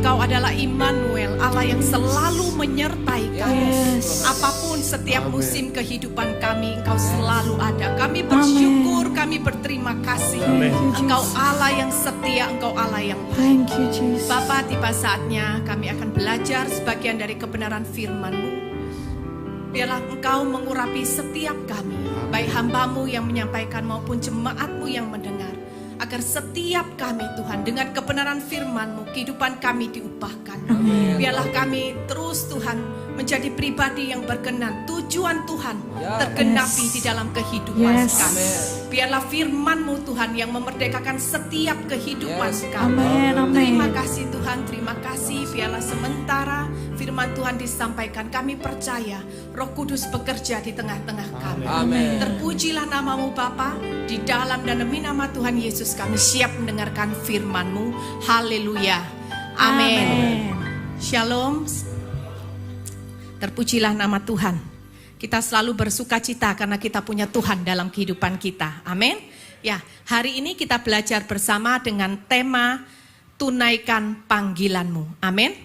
Engkau adalah Immanuel, Allah yang selalu menyertai kami. Apapun setiap musim kehidupan kami, Engkau selalu ada. Kami bersyukur, kami berterima kasih. Engkau Allah yang setia, Engkau Allah yang baik. Bapa, tiba saatnya kami akan belajar sebagian dari kebenaran firman-Mu. Biarlah Engkau mengurapi setiap kami, baik hamba-Mu yang menyampaikan maupun jemaat-Mu yang mendengar. Agar setiap kami Tuhan dengan kebenaran firman-Mu, kehidupan kami diubahkan. Biarlah kami terus Tuhan menjadi pribadi yang berkenan. Tujuan Tuhan tergenapi di dalam kehidupan kami. Biarlah firman-Mu Tuhan yang memerdekakan setiap kehidupan kami. Terima kasih Tuhan, terima kasih. Biarlah sementara firman Tuhan disampaikan, kami percaya Roh Kudus bekerja di tengah-tengah kami. Terpujilah nama-Mu Bapa, di dalam dan demi nama Tuhan Yesus kami siap mendengarkan firman-Mu. Haleluya. Amin. Shalom. Terpujilah nama Tuhan. Kita selalu bersuka cita karena kita punya Tuhan dalam kehidupan kita. Amin. Ya, hari ini kita belajar bersama dengan tema tunaikan panggilan-Mu. Amin.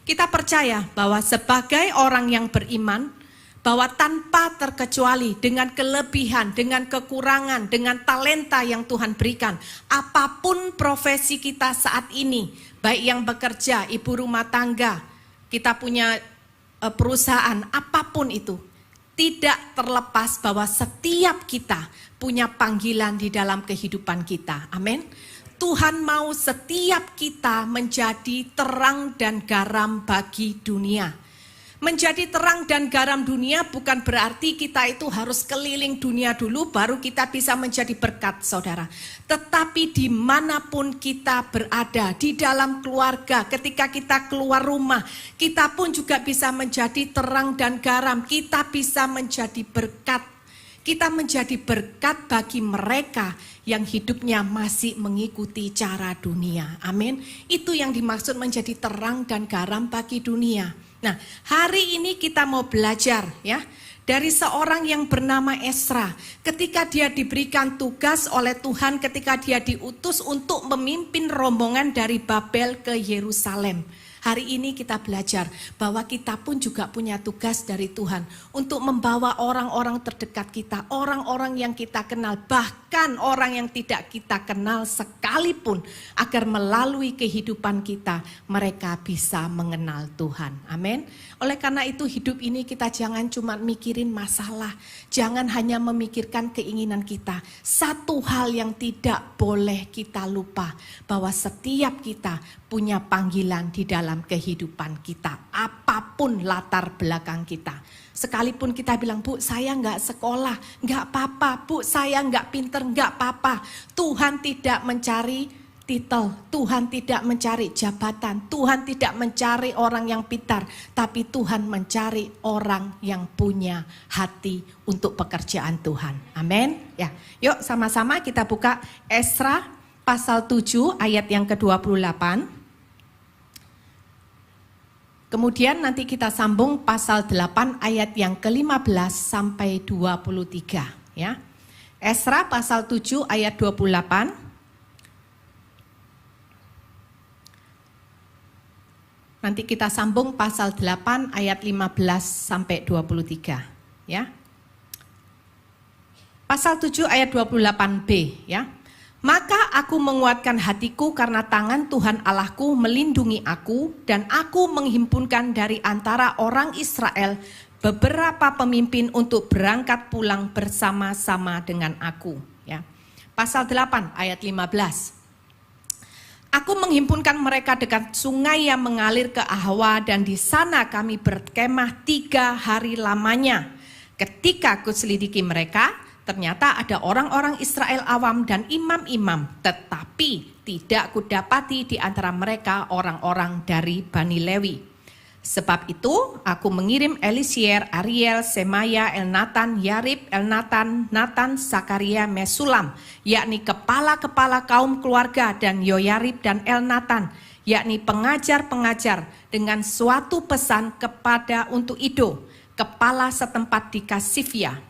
Kita percaya bahwa sebagai orang yang beriman, bahwa tanpa terkecuali dengan kelebihan, dengan kekurangan, dengan talenta yang Tuhan berikan, apapun profesi kita saat ini, baik yang bekerja, ibu rumah tangga, kita punya perusahaan, apapun itu, tidak terlepas bahwa setiap kita punya panggilan di dalam kehidupan kita. Amin. Tuhan mau setiap kita menjadi terang dan garam bagi dunia. Menjadi terang dan garam dunia bukan berarti kita itu harus keliling dunia dulu baru kita bisa menjadi berkat, saudara. Tetapi dimanapun kita berada, di dalam keluarga, ketika kita keluar rumah, kita pun juga bisa menjadi terang dan garam. Kita bisa menjadi berkat. Kita menjadi berkat bagi mereka yang hidupnya masih mengikuti cara dunia. Amin. Itu yang dimaksud menjadi terang dan garam bagi dunia. Nah, hari ini kita mau belajar ya dari seorang yang bernama Ezra. Ketika dia diberikan tugas oleh Tuhan, ketika dia diutus untuk memimpin rombongan dari Babel ke Yerusalem. Hari ini kita belajar bahwa kita pun juga punya tugas dari Tuhan untuk membawa orang-orang terdekat kita, orang-orang yang kita kenal, bahkan orang yang tidak kita kenal sekalipun, agar melalui kehidupan kita mereka bisa mengenal Tuhan. Amin. Oleh karena itu hidup ini kita jangan cuma mikirin masalah, jangan hanya memikirkan keinginan kita. Satu hal yang tidak boleh kita lupa, bahwa setiap kita punya panggilan di dalam kehidupan kita, apapun latar belakang kita. Sekalipun kita bilang, Bu saya nggak sekolah, nggak apa-apa, Bu saya nggak pinter, nggak apa-apa. Tuhan tidak mencari titel, Tuhan tidak mencari jabatan, Tuhan tidak mencari orang yang pintar, tapi Tuhan mencari orang yang punya hati untuk pekerjaan Tuhan. Amin. Ya, yuk sama-sama kita buka Ezra pasal 7 ayat yang ke-28. Kemudian nanti kita sambung pasal 8 ayat yang ke-15 sampai 23 ya. Ezra pasal 7 ayat 28. Nanti kita sambung pasal 8 ayat 15 sampai 23 ya. Pasal 7 ayat 28b ya. Maka aku menguatkan hatiku karena tangan Tuhan Allahku melindungi aku, dan aku menghimpunkan dari antara orang Israel beberapa pemimpin untuk berangkat pulang bersama-sama dengan aku. Ya. Pasal 8 ayat 15. Aku menghimpunkan mereka dekat sungai yang mengalir ke Ahwa, dan di sana kami berkemah 3 hari lamanya. Ketika aku selidiki mereka, ternyata ada orang-orang Israel awam dan imam-imam, tetapi tidak kudapati di antara mereka orang-orang dari Bani Lewi. Sebab itu aku mengirim Elisier, Ariel, Semaya, Elnatan, Yarib, Elnatan, Natan, Sakaria, Mesulam, yakni kepala-kepala kaum keluarga, dan Yoyarib dan Elnatan, yakni pengajar-pengajar, dengan suatu pesan kepada untuk Ido, kepala setempat di Kasifia.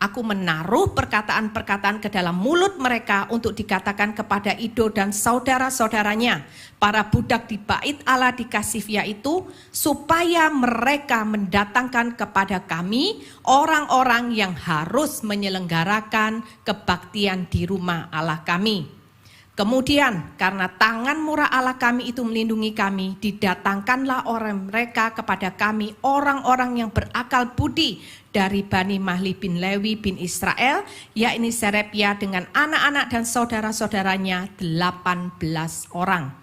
Aku menaruh perkataan-perkataan ke dalam mulut mereka untuk dikatakan kepada Ido dan saudara-saudaranya, para budak di bait Allah di Kasifia itu, supaya mereka mendatangkan kepada kami orang-orang yang harus menyelenggarakan kebaktian di rumah Allah kami. Kemudian karena tangan murah Allah kami itu melindungi kami, didatangkanlah orang mereka kepada kami orang-orang yang berakal budi dari Bani Mahli bin Lewi bin Israel, yakni Serepia dengan anak-anak dan saudara-saudaranya 18 orang.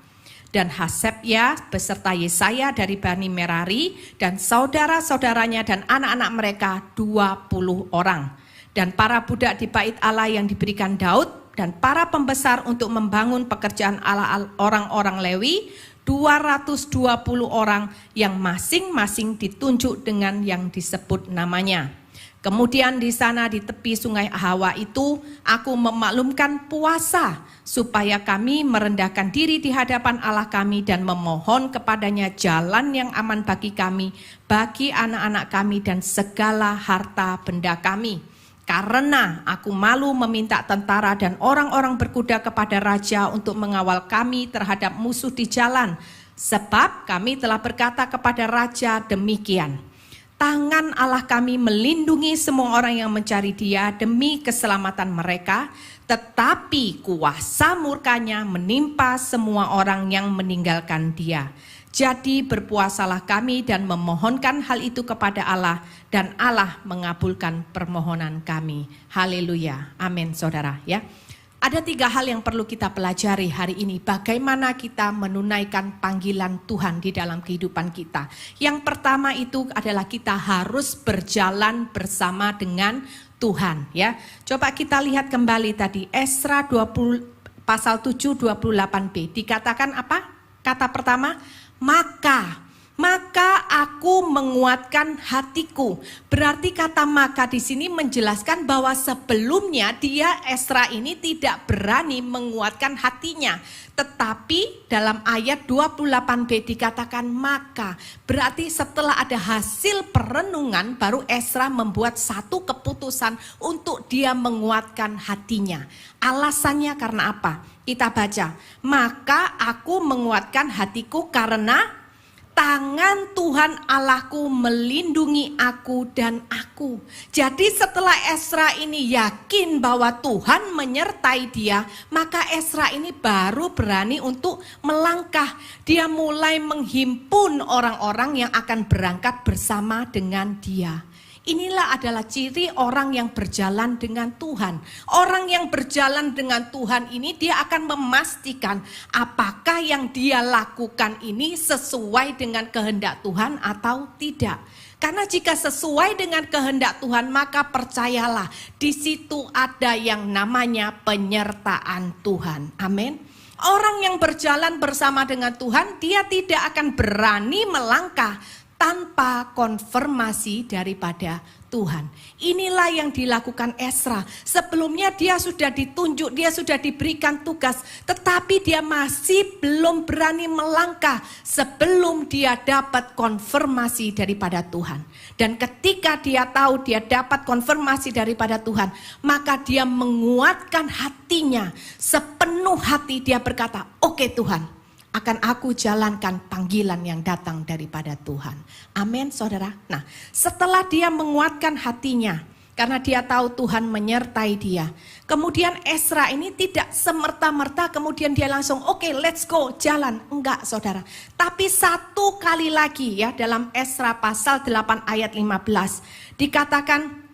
Dan Hasebya beserta Yesaya dari Bani Merari dan saudara-saudaranya dan anak-anak mereka 20 orang. Dan para budak di bait Allah yang diberikan Daud dan para pembesar untuk membangun pekerjaan Allah orang-orang Lewi, 220 orang yang masing-masing ditunjuk dengan yang disebut namanya. Kemudian di sana di tepi sungai Hawa itu aku memaklumkan puasa supaya kami merendahkan diri di hadapan Allah kami dan memohon kepadanya jalan yang aman bagi kami, bagi anak-anak kami dan segala harta benda kami. Karena aku malu meminta tentara dan orang-orang berkuda kepada raja untuk mengawal kami terhadap musuh di jalan. Sebab kami telah berkata kepada raja demikian. Tangan Allah kami melindungi semua orang yang mencari Dia demi keselamatan mereka. Tetapi kuasa murkanya menimpa semua orang yang meninggalkan Dia. Jadi berpuasalah kami dan memohonkan hal itu kepada Allah, dan Allah mengabulkan permohonan kami. Haleluya. Amin, saudara. Ya, ada 3 hal yang perlu kita pelajari hari ini. Bagaimana kita menunaikan panggilan Tuhan di dalam kehidupan kita. Yang pertama itu adalah kita harus berjalan bersama dengan Tuhan. Ya, coba kita lihat kembali tadi Esra 20 pasal 7 28b. Dikatakan apa? Kata pertama, maka aku menguatkan hatiku. Berarti kata maka di sini menjelaskan bahwa sebelumnya Esra ini tidak berani menguatkan hatinya. Tetapi dalam ayat 28b dikatakan maka. Berarti setelah ada hasil perenungan baru Esra membuat satu keputusan untuk dia menguatkan hatinya. Alasannya karena apa? Kita baca, maka aku menguatkan hatiku karena tangan Tuhan Allahku melindungi aku dan aku. Jadi setelah Esra ini yakin bahwa Tuhan menyertai dia, maka Esra ini baru berani untuk melangkah. Dia mulai menghimpun orang-orang yang akan berangkat bersama dengan dia. Inilah adalah ciri orang yang berjalan dengan Tuhan. Orang yang berjalan dengan Tuhan ini dia akan memastikan apakah yang dia lakukan ini sesuai dengan kehendak Tuhan atau tidak. Karena jika sesuai dengan kehendak Tuhan maka percayalah di situ ada yang namanya penyertaan Tuhan. Amin. Orang yang berjalan bersama dengan Tuhan dia tidak akan berani melangkah tanpa konfirmasi daripada Tuhan. Inilah yang dilakukan Esra. Sebelumnya dia sudah ditunjuk, dia sudah diberikan tugas, tetapi dia masih belum berani melangkah sebelum dia dapat konfirmasi daripada Tuhan. Dan ketika dia tahu dia dapat konfirmasi daripada Tuhan, maka dia menguatkan hatinya. Sepenuh hati dia berkata, "Oke Tuhan, akan aku jalankan panggilan yang datang daripada Tuhan." Amin, saudara. Nah, setelah dia menguatkan hatinya, karena dia tahu Tuhan menyertai dia. Kemudian Esra ini tidak semerta-merta kemudian dia langsung, oke, let's go, jalan. Enggak, saudara. Tapi satu kali lagi ya, dalam Esra pasal 8 ayat 15, dikatakan,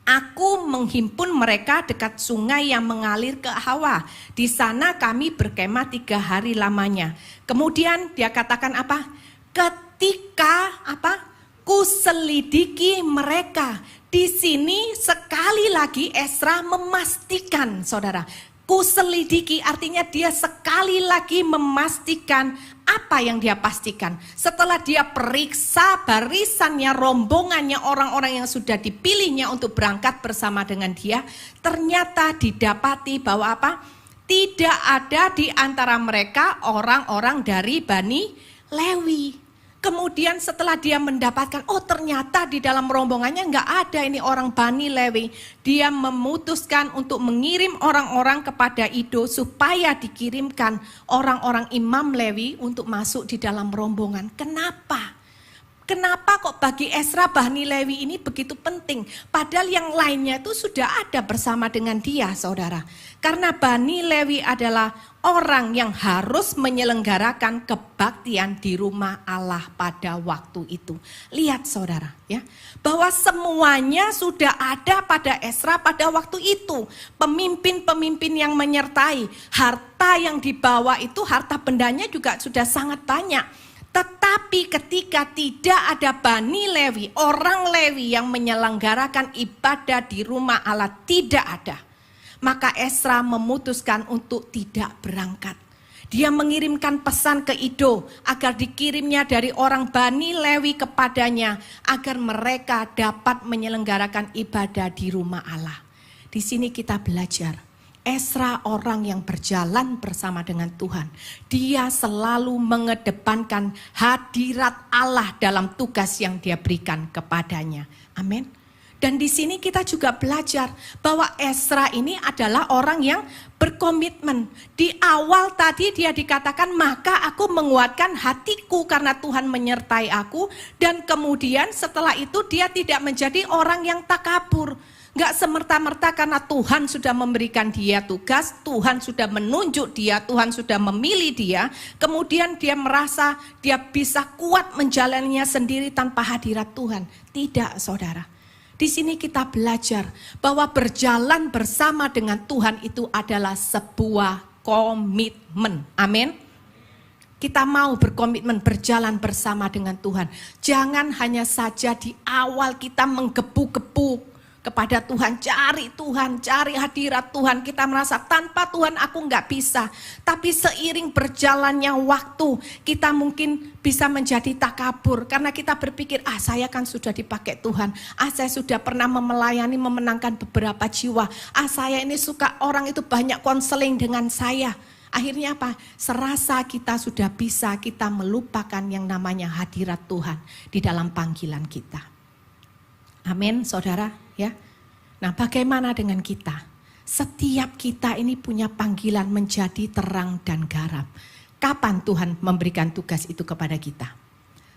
aku menghimpun mereka dekat sungai yang mengalir ke Hawa. Di sana kami berkemah 3 hari lamanya. Kemudian dia katakan apa? Ketika apa? Kuselidiki mereka. Di sini sekali lagi Esra memastikan, saudara. Kuselidiki artinya dia sekali lagi memastikan apa yang dia pastikan. Setelah dia periksa barisannya, rombongannya, orang-orang yang sudah dipilihnya untuk berangkat bersama dengan dia, ternyata didapati bahwa apa? Tidak ada di antara mereka orang-orang dari Bani Lewi. Kemudian setelah dia mendapatkan, oh ternyata di dalam rombongannya nggak ada ini orang Bani Lewi. Dia memutuskan untuk mengirim orang-orang kepada Ido supaya dikirimkan orang-orang imam Lewi untuk masuk di dalam rombongan. Kenapa? Kenapa kok bagi Ezra Bani Lewi ini begitu penting? Padahal yang lainnya itu sudah ada bersama dengan dia, saudara. Karena Bani Lewi adalah orang yang harus menyelenggarakan kebaktian di rumah Allah pada waktu itu. Lihat saudara ya, bahwa semuanya sudah ada pada Ezra pada waktu itu. Pemimpin-pemimpin yang menyertai, harta yang dibawa itu, harta bendanya juga sudah sangat banyak. Tetapi ketika tidak ada Bani Lewi, orang Lewi yang menyelenggarakan ibadah di rumah Allah tidak ada. Maka Ezra memutuskan untuk tidak berangkat. Dia mengirimkan pesan ke Ido agar dikirimnya dari orang Bani Lewi kepadanya agar mereka dapat menyelenggarakan ibadah di rumah Allah. Di sini kita belajar. Ezra orang yang berjalan bersama dengan Tuhan. Dia selalu mengedepankan hadirat Allah dalam tugas yang dia berikan kepadanya. Amin. Dan di sini kita juga belajar bahwa Ezra ini adalah orang yang berkomitmen. Di awal tadi dia dikatakan, maka aku menguatkan hatiku karena Tuhan menyertai aku. Dan kemudian setelah itu dia tidak menjadi orang yang takabur. Gak semerta-merta karena Tuhan sudah memberikan dia tugas, Tuhan sudah menunjuk dia, Tuhan sudah memilih dia. Kemudian dia merasa dia bisa kuat menjalaninya sendiri tanpa hadirat Tuhan. Tidak saudara. Di sini kita belajar bahwa berjalan bersama dengan Tuhan itu adalah sebuah komitmen. Amin. Kita mau berkomitmen berjalan bersama dengan Tuhan. Jangan hanya saja di awal kita menggebu-gebu kepada Tuhan, cari hadirat Tuhan. Kita merasa tanpa Tuhan aku nggak bisa. Tapi seiring berjalannya waktu, kita mungkin bisa menjadi takabur. Karena kita berpikir, saya kan sudah dipakai Tuhan. Saya sudah pernah melayani, memenangkan beberapa jiwa. Saya ini suka orang itu banyak konseling dengan saya. Akhirnya apa? Serasa kita sudah bisa, kita melupakan yang namanya hadirat Tuhan di dalam panggilan kita. Amin, saudara. Ya. Nah, bagaimana dengan kita? Setiap kita ini punya panggilan menjadi terang dan garam. Kapan Tuhan memberikan tugas itu kepada kita?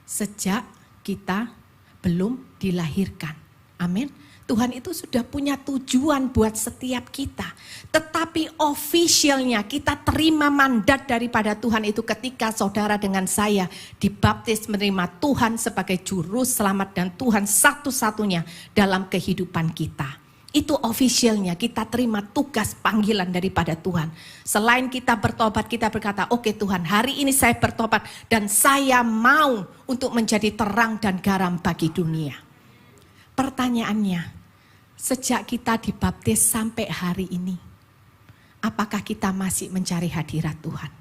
Sejak kita belum dilahirkan. Amin. Tuhan itu sudah punya tujuan buat setiap kita. Tetapi officialnya kita terima mandat daripada Tuhan itu ketika saudara dengan saya dibaptis menerima Tuhan sebagai juru selamat dan Tuhan satu-satunya dalam kehidupan kita. Itu officialnya kita terima tugas panggilan daripada Tuhan. Selain kita bertobat, kita berkata, oke Tuhan, hari ini saya bertobat dan saya mau untuk menjadi terang dan garam bagi dunia. Pertanyaannya, sejak kita dibaptis sampai hari ini, apakah kita masih mencari hadirat Tuhan?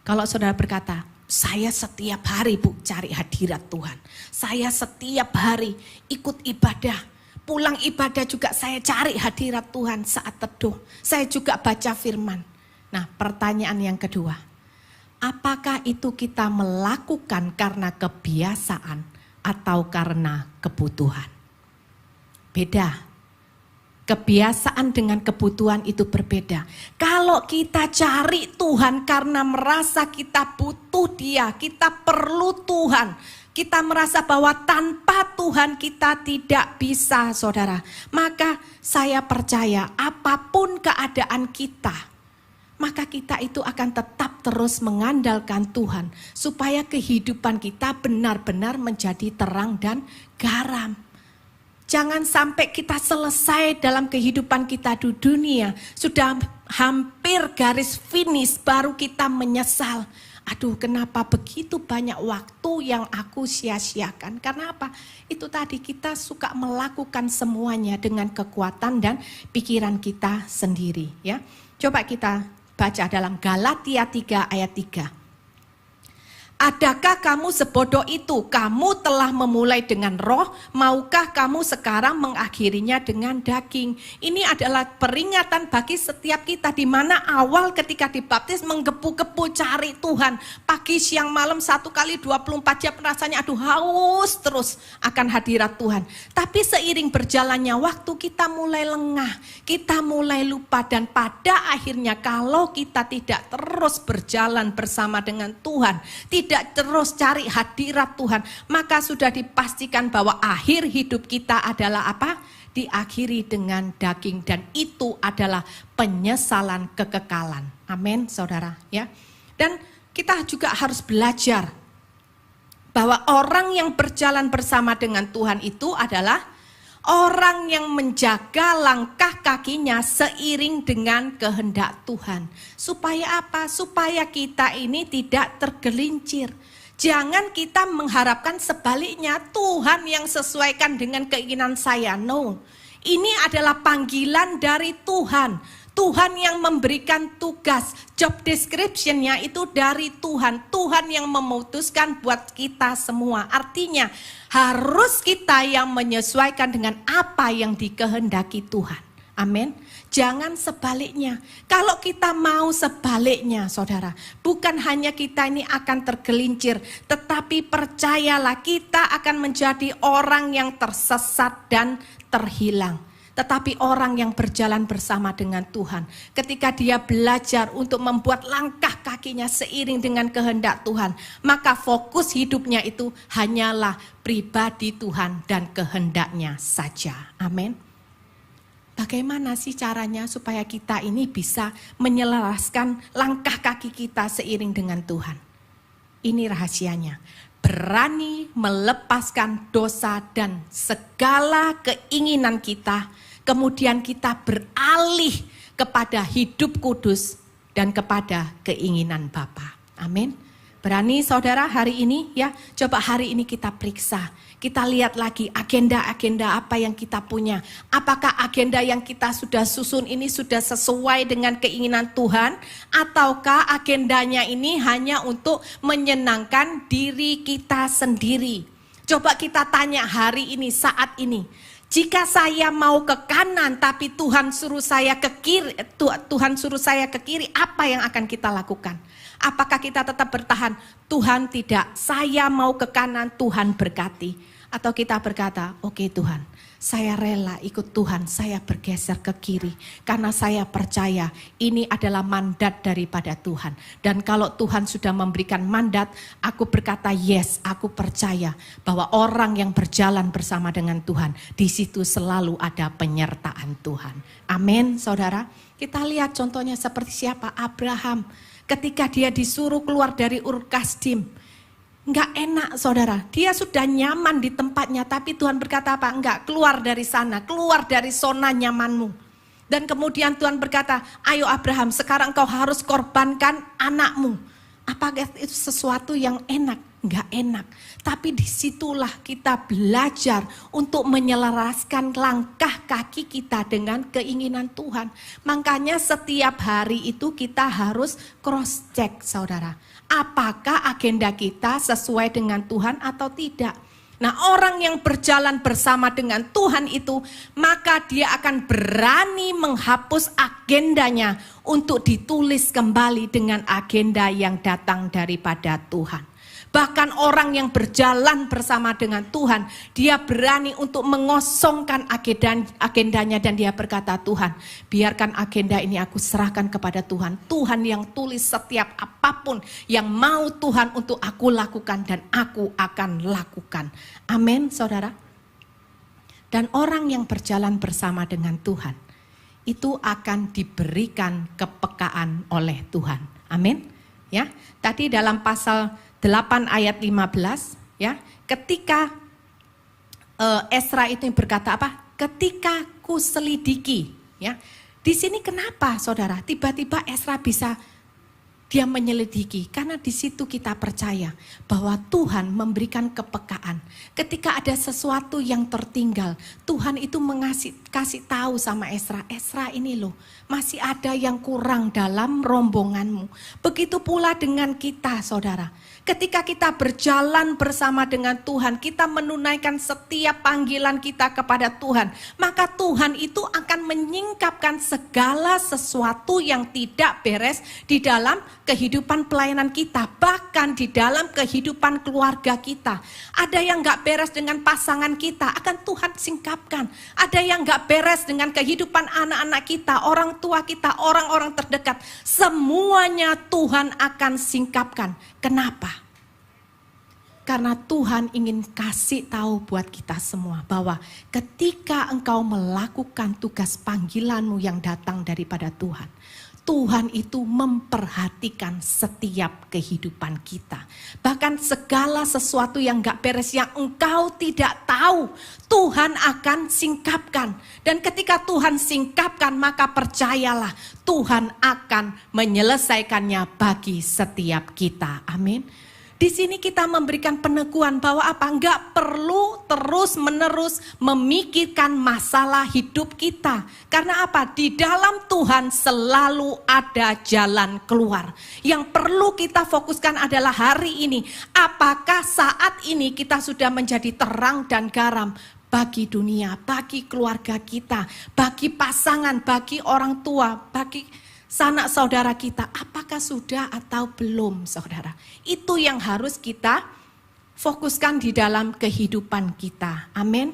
Kalau saudara berkata, saya setiap hari cari hadirat Tuhan. Saya setiap hari ikut ibadah. Pulang ibadah juga saya cari hadirat Tuhan saat teduh. Saya juga baca firman. Nah, pertanyaan yang kedua. Apakah itu kita melakukan karena kebiasaan atau karena kebutuhan? Beda. Kebiasaan dengan kebutuhan itu berbeda. Kalau kita cari Tuhan karena merasa kita butuh Dia, kita perlu Tuhan, kita merasa bahwa tanpa Tuhan kita tidak bisa, saudara. Maka saya percaya apapun keadaan kita, maka kita itu akan tetap terus mengandalkan Tuhan. Supaya kehidupan kita benar-benar menjadi terang dan garam. Jangan sampai kita selesai dalam kehidupan kita di dunia. Sudah hampir garis finish baru kita menyesal. Aduh, kenapa begitu banyak waktu yang aku sia-siakan? Karena apa? Itu tadi kita suka melakukan semuanya dengan kekuatan dan pikiran kita sendiri. Ya, coba kita baca dalam Galatia 3 ayat 3. Adakah kamu sebodoh itu? Kamu telah memulai dengan roh, maukah kamu sekarang mengakhirinya dengan daging? Ini adalah peringatan bagi setiap kita, di mana awal ketika dibaptis menggebu-gebu cari Tuhan. Pagi, siang, malam, 1 kali 24 jam rasanya aduh haus terus akan hadirat Tuhan. Tapi seiring berjalannya waktu kita mulai lengah, kita mulai lupa, dan pada akhirnya kalau kita tidak terus berjalan bersama dengan Tuhan, tidak terus cari hadirat Tuhan, maka sudah dipastikan bahwa akhir hidup kita adalah apa? Diakhiri dengan daging, dan itu adalah penyesalan kekekalan. Amin, saudara, ya. Dan kita juga harus belajar bahwa orang yang berjalan bersama dengan Tuhan itu adalah orang yang menjaga langkah kakinya seiring dengan kehendak Tuhan. Supaya apa? Supaya kita ini tidak tergelincir. Jangan kita mengharapkan sebaliknya, Tuhan yang sesuaikan dengan keinginan saya. No, ini adalah panggilan dari Tuhan. Tuhan yang memberikan tugas, job description-nya itu dari Tuhan. Tuhan yang memutuskan buat kita semua. Artinya harus kita yang menyesuaikan dengan apa yang dikehendaki Tuhan. Amin. Jangan sebaliknya. Kalau kita mau sebaliknya, saudara, bukan hanya kita ini akan tergelincir, tetapi percayalah kita akan menjadi orang yang tersesat dan terhilang. Tetapi orang yang berjalan bersama dengan Tuhan, ketika dia belajar untuk membuat langkah kakinya seiring dengan kehendak Tuhan, maka fokus hidupnya itu hanyalah pribadi Tuhan dan kehendaknya saja. Amin. Bagaimana sih caranya supaya kita ini bisa menyelaraskan langkah kaki kita seiring dengan Tuhan? Ini rahasianya. Berani melepaskan dosa dan segala keinginan kita, kemudian kita beralih kepada hidup kudus dan kepada keinginan Bapa. Amin. Berani saudara hari ini ya, coba hari ini kita periksa. Kita lihat lagi agenda-agenda apa yang kita punya. Apakah agenda yang kita sudah susun ini sudah sesuai dengan keinginan Tuhan? Ataukah agendanya ini hanya untuk menyenangkan diri kita sendiri? Coba kita tanya hari ini, saat ini. Jika saya mau ke kanan tapi Tuhan suruh saya ke kiri, apa yang akan kita lakukan? Apakah kita tetap bertahan? Tuhan tidak, saya mau ke kanan, Tuhan berkati. Atau kita berkata, oke Tuhan, saya rela ikut Tuhan, saya bergeser ke kiri. Karena saya percaya ini adalah mandat daripada Tuhan. Dan kalau Tuhan sudah memberikan mandat, aku berkata yes, aku percaya bahwa orang yang berjalan bersama dengan Tuhan, di situ selalu ada penyertaan Tuhan. Amin, saudara. Kita lihat contohnya seperti siapa? Abraham. Ketika dia disuruh keluar dari Ur Kasdim, enggak enak saudara, dia sudah nyaman di tempatnya, tapi Tuhan berkata apa? Enggak, keluar dari sana, keluar dari zona nyamanmu. Dan kemudian Tuhan berkata, ayo Abraham, sekarang kau harus korbankan anakmu. Apakah itu sesuatu yang enak? Enggak enak. Tapi disitulah kita belajar untuk menyelaraskan langkah kaki kita dengan keinginan Tuhan. Makanya setiap hari itu kita harus cross check saudara. Apakah agenda kita sesuai dengan Tuhan atau tidak? Nah, orang yang berjalan bersama dengan Tuhan itu, maka dia akan berani menghapus agendanya untuk ditulis kembali dengan agenda yang datang daripada Tuhan. Bahkan orang yang berjalan bersama dengan Tuhan, dia berani untuk mengosongkan agendanya dan dia berkata, Tuhan, biarkan agenda ini aku serahkan kepada Tuhan. Tuhan yang tulis setiap apapun yang mau Tuhan untuk aku lakukan dan aku akan lakukan. Amin, saudara. Dan orang yang berjalan bersama dengan Tuhan, itu akan diberikan kepekaan oleh Tuhan. Amin. Ya, tadi dalam pasal 8 ayat 15 ya, ketika Ezra itu berkata apa? Ketika ku selidiki ya. Di sini kenapa saudara? Tiba-tiba Ezra bisa Dia menyelidiki, karena di situ kita percaya bahwa Tuhan memberikan kepekaan. Ketika ada sesuatu yang tertinggal, Tuhan itu kasih tahu sama Ezra, Ezra ini loh, masih ada yang kurang dalam rombonganmu. Begitu pula dengan kita, saudara. Ketika kita berjalan bersama dengan Tuhan, kita menunaikan setiap panggilan kita kepada Tuhan, maka Tuhan itu akan menyingkapkan segala sesuatu yang tidak beres di dalam kehidupan pelayanan kita, bahkan di dalam kehidupan keluarga kita. Ada yang gak beres dengan pasangan kita, akan Tuhan singkapkan. Ada yang gak beres dengan kehidupan anak-anak kita, orang tua kita, orang-orang terdekat. Semuanya Tuhan akan singkapkan. Kenapa? Karena Tuhan ingin kasih tahu buat kita semua bahwa ketika engkau melakukan tugas panggilanmu yang datang daripada Tuhan, Tuhan itu memperhatikan setiap kehidupan kita. Bahkan segala sesuatu yang gak beres, yang engkau tidak tahu, Tuhan akan singkapkan. Dan ketika Tuhan singkapkan, maka percayalah Tuhan akan menyelesaikannya bagi setiap kita. Amin. Di sini kita memberikan peneguhan bahwa apa? Enggak perlu terus-menerus memikirkan masalah hidup kita. Karena apa? Di dalam Tuhan selalu ada jalan keluar. Yang perlu kita fokuskan adalah hari ini. Apakah saat ini kita sudah menjadi terang dan garam bagi dunia, bagi keluarga kita, bagi pasangan, bagi orang tua, bagi sanak saudara kita, apakah sudah atau belum, saudara? Itu yang harus kita fokuskan di dalam kehidupan kita. Amin.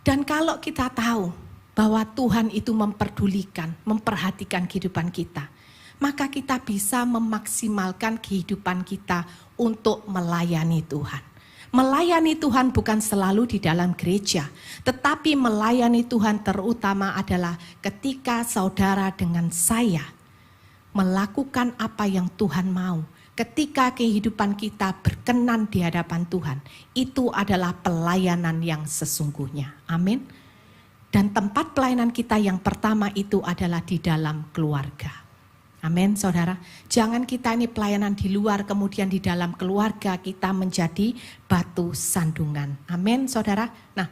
Dan kalau kita tahu bahwa Tuhan itu memperdulikan, memperhatikan kehidupan kita, maka kita bisa memaksimalkan kehidupan kita untuk melayani Tuhan. Melayani Tuhan bukan selalu di dalam gereja, tetapi melayani Tuhan terutama adalah ketika saudara dengan saya melakukan apa yang Tuhan mau. Ketika kehidupan kita berkenan di hadapan Tuhan, itu adalah pelayanan yang sesungguhnya. Amin. Dan tempat pelayanan kita yang pertama itu adalah di dalam keluarga. Amin, saudara. Jangan kita ini pelayanan di luar, kemudian di dalam keluarga kita menjadi batu sandungan. Amin, saudara. Nah,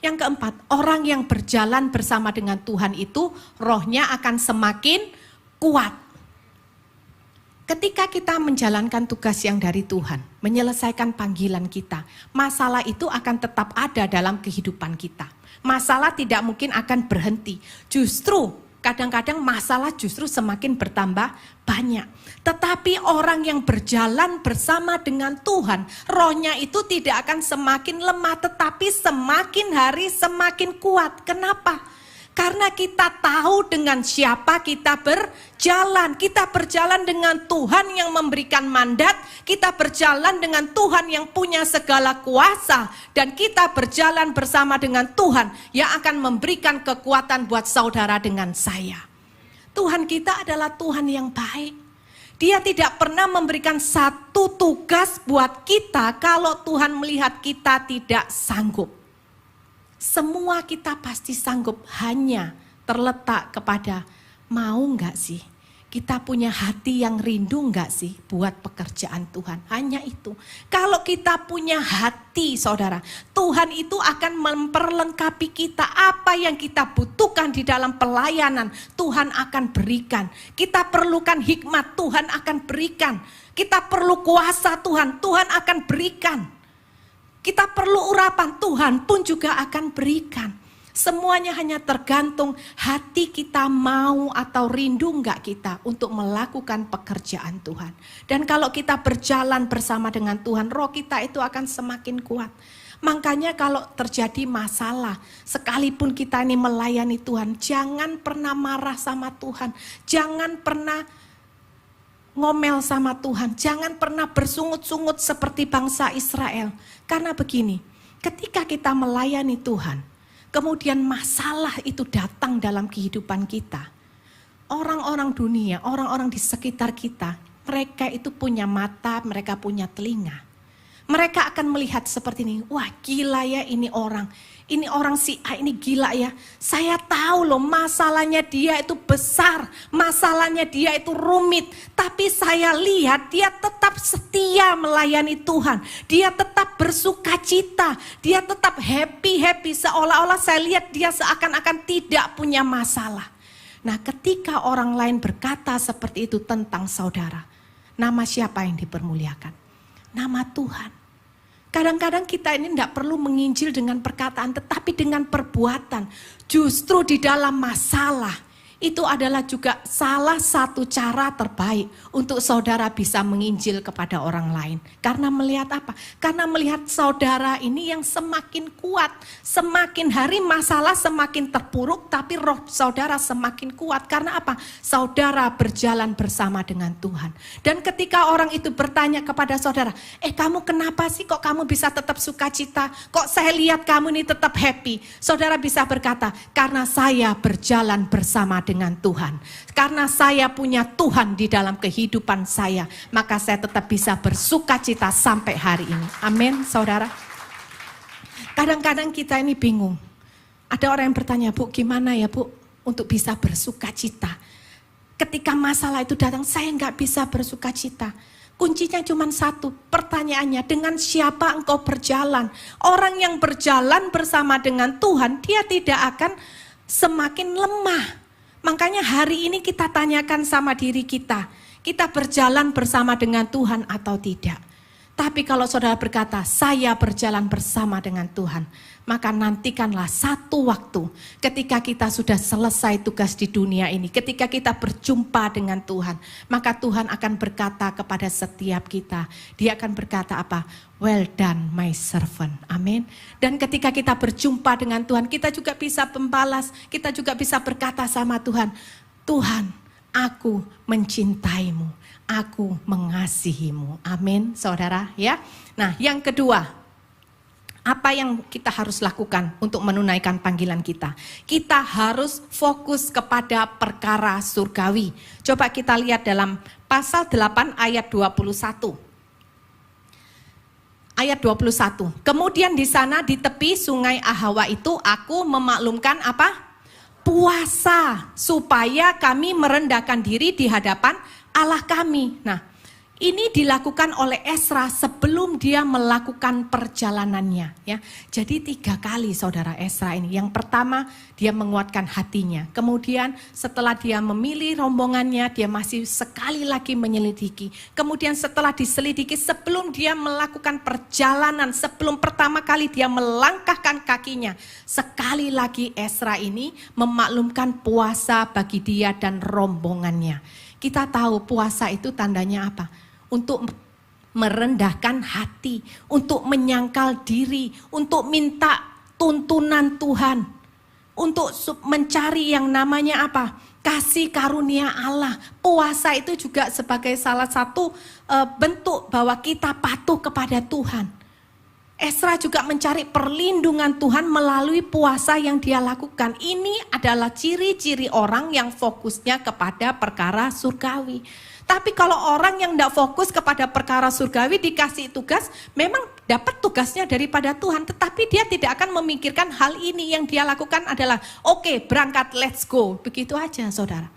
yang keempat, orang yang berjalan bersama dengan Tuhan itu rohnya akan semakin kuat. Ketika kita menjalankan tugas yang dari Tuhan, menyelesaikan panggilan kita, masalah itu akan tetap ada dalam kehidupan kita. Masalah tidak mungkin akan berhenti. Justru kadang-kadang masalah justru semakin bertambah banyak. Tetapi orang yang berjalan bersama dengan Tuhan, rohnya itu tidak akan semakin lemah, tetapi semakin hari semakin kuat. Kenapa? Karena kita tahu dengan siapa kita berjalan. Kita berjalan dengan Tuhan yang memberikan mandat. Kita berjalan dengan Tuhan yang punya segala kuasa. Dan kita berjalan bersama dengan Tuhan yang akan memberikan kekuatan buat saudara dengan saya. Tuhan kita adalah Tuhan yang baik. Dia tidak pernah memberikan satu tugas buat kita kalau Tuhan melihat kita tidak sanggup. Semua kita pasti sanggup, hanya terletak kepada mau enggak sih? Kita punya hati yang rindu enggak sih buat pekerjaan Tuhan? Hanya itu. Kalau kita punya hati, saudara, Tuhan itu akan memperlengkapi kita. Apa yang kita butuhkan di dalam pelayanan, Tuhan akan berikan. Kita perlukan hikmat, Tuhan akan berikan. Kita perlu kuasa Tuhan, Tuhan akan berikan. Kita perlu urapan, Tuhan pun juga akan berikan. Semuanya hanya tergantung hati kita mau atau rindu enggak kita untuk melakukan pekerjaan Tuhan. Dan kalau kita berjalan bersama dengan Tuhan, roh kita itu akan semakin kuat. Makanya kalau terjadi masalah, sekalipun kita ini melayani Tuhan, jangan pernah marah sama Tuhan. Jangan pernah ngomel sama Tuhan, jangan pernah bersungut-sungut seperti bangsa Israel. Karena begini, ketika kita melayani Tuhan, kemudian masalah itu datang dalam kehidupan kita. Orang-orang dunia, orang-orang di sekitar kita, mereka itu punya mata, mereka punya telinga. Mereka akan melihat seperti ini, wah gila ya ini orang si A ini gila ya. Saya tahu loh masalahnya dia itu besar, masalahnya dia itu rumit. Tapi saya lihat dia tetap setia melayani Tuhan. Dia tetap bersukacita, dia tetap happy. Seolah-olah saya lihat dia seakan-akan tidak punya masalah. Nah ketika orang lain berkata seperti itu tentang saudara, nama siapa yang dipermuliakan? Nama Tuhan. Kadang-kadang kita ini tidak perlu menginjil dengan perkataan, tetapi dengan perbuatan. Justru di dalam masalah, itu adalah juga salah satu cara terbaik untuk saudara bisa menginjil kepada orang lain. Karena melihat apa? Karena melihat saudara ini yang semakin kuat. Semakin hari masalah semakin terpuruk, tapi roh saudara semakin kuat. Karena apa? Saudara berjalan bersama dengan Tuhan. Dan ketika orang itu bertanya kepada saudara, kamu kenapa sih kok kamu bisa tetap sukacita? Kok saya lihat kamu ini tetap happy? Saudara bisa berkata, karena saya berjalan bersama dengan Tuhan. Karena saya punya Tuhan di dalam kehidupan saya, maka saya tetap bisa bersukacita sampai hari ini. Amin, saudara. Kadang-kadang kita ini bingung. Ada orang yang bertanya, Bu, gimana ya Bu untuk bisa bersukacita? Ketika masalah itu datang, saya nggak bisa bersukacita. Kuncinya cuma satu, pertanyaannya, dengan siapa engkau berjalan? Orang yang berjalan bersama dengan Tuhan, dia tidak akan semakin lemah. Makanya hari ini kita tanyakan sama diri kita berjalan bersama dengan Tuhan atau tidak. Tapi kalau saudara berkata, saya berjalan bersama dengan Tuhan, maka nantikanlah satu waktu ketika kita sudah selesai tugas di dunia ini, ketika kita berjumpa dengan Tuhan, maka Tuhan akan berkata kepada setiap kita, dia akan berkata apa? Well done my servant, amin. Dan ketika kita berjumpa dengan Tuhan, kita juga bisa membalas, kita juga bisa berkata sama Tuhan, Tuhan, aku mencintaimu, aku mengasihimu, amin saudara ya. Nah yang kedua, apa yang kita harus lakukan untuk menunaikan panggilan kita? Kita harus fokus kepada perkara surgawi. Coba kita lihat dalam pasal 8 ayat 21. Ayat 21. Kemudian di sana di tepi sungai Ahawa itu aku memaklumkan apa? Puasa supaya kami merendahkan diri di hadapan Allah kami. Nah, ini dilakukan oleh Ezra sebelum dia melakukan perjalanannya ya. Jadi 3 kali saudara Ezra ini. Yang pertama dia menguatkan hatinya. Kemudian setelah dia memilih rombongannya, dia masih sekali lagi menyelidiki. Kemudian setelah diselidiki, sebelum dia melakukan perjalanan, sebelum pertama kali dia melangkahkan kakinya, sekali lagi Ezra ini memaklumkan puasa bagi dia dan rombongannya. Kita tahu puasa itu tandanya apa? Untuk merendahkan hati, untuk menyangkal diri, untuk minta tuntunan Tuhan, untuk mencari yang namanya apa? Kasih karunia Allah. Puasa itu juga sebagai salah satu bentuk bahwa kita patuh kepada Tuhan. Ezra juga mencari perlindungan Tuhan melalui puasa yang dia lakukan. Ini adalah ciri-ciri orang yang fokusnya kepada perkara surgawi. Tapi kalau orang yang tidak fokus kepada perkara surgawi dikasih tugas, memang dapat tugasnya daripada Tuhan. Tetapi dia tidak akan memikirkan hal ini, yang dia lakukan adalah, oke, berangkat, let's go. Begitu aja saudara.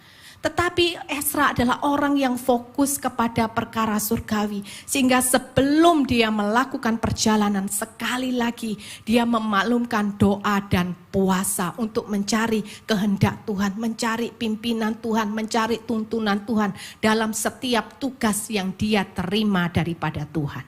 Tetapi Ezra adalah orang yang fokus kepada perkara surgawi. Sehingga sebelum dia melakukan perjalanan, sekali lagi dia memaklumkan doa dan puasa untuk mencari kehendak Tuhan, mencari pimpinan Tuhan, mencari tuntunan Tuhan dalam setiap tugas yang dia terima daripada Tuhan.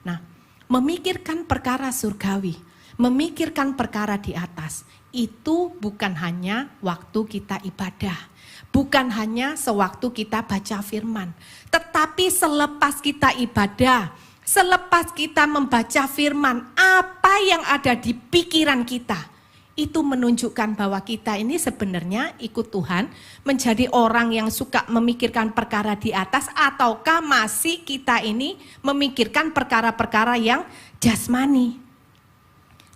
Nah, memikirkan perkara surgawi, memikirkan perkara di atas, itu bukan hanya waktu kita ibadah. Bukan hanya sewaktu kita baca firman, tetapi selepas kita ibadah, selepas kita membaca firman, apa yang ada di pikiran kita, itu menunjukkan bahwa kita ini sebenarnya ikut Tuhan, menjadi orang yang suka memikirkan perkara di atas, ataukah masih kita ini memikirkan perkara-perkara yang jasmani.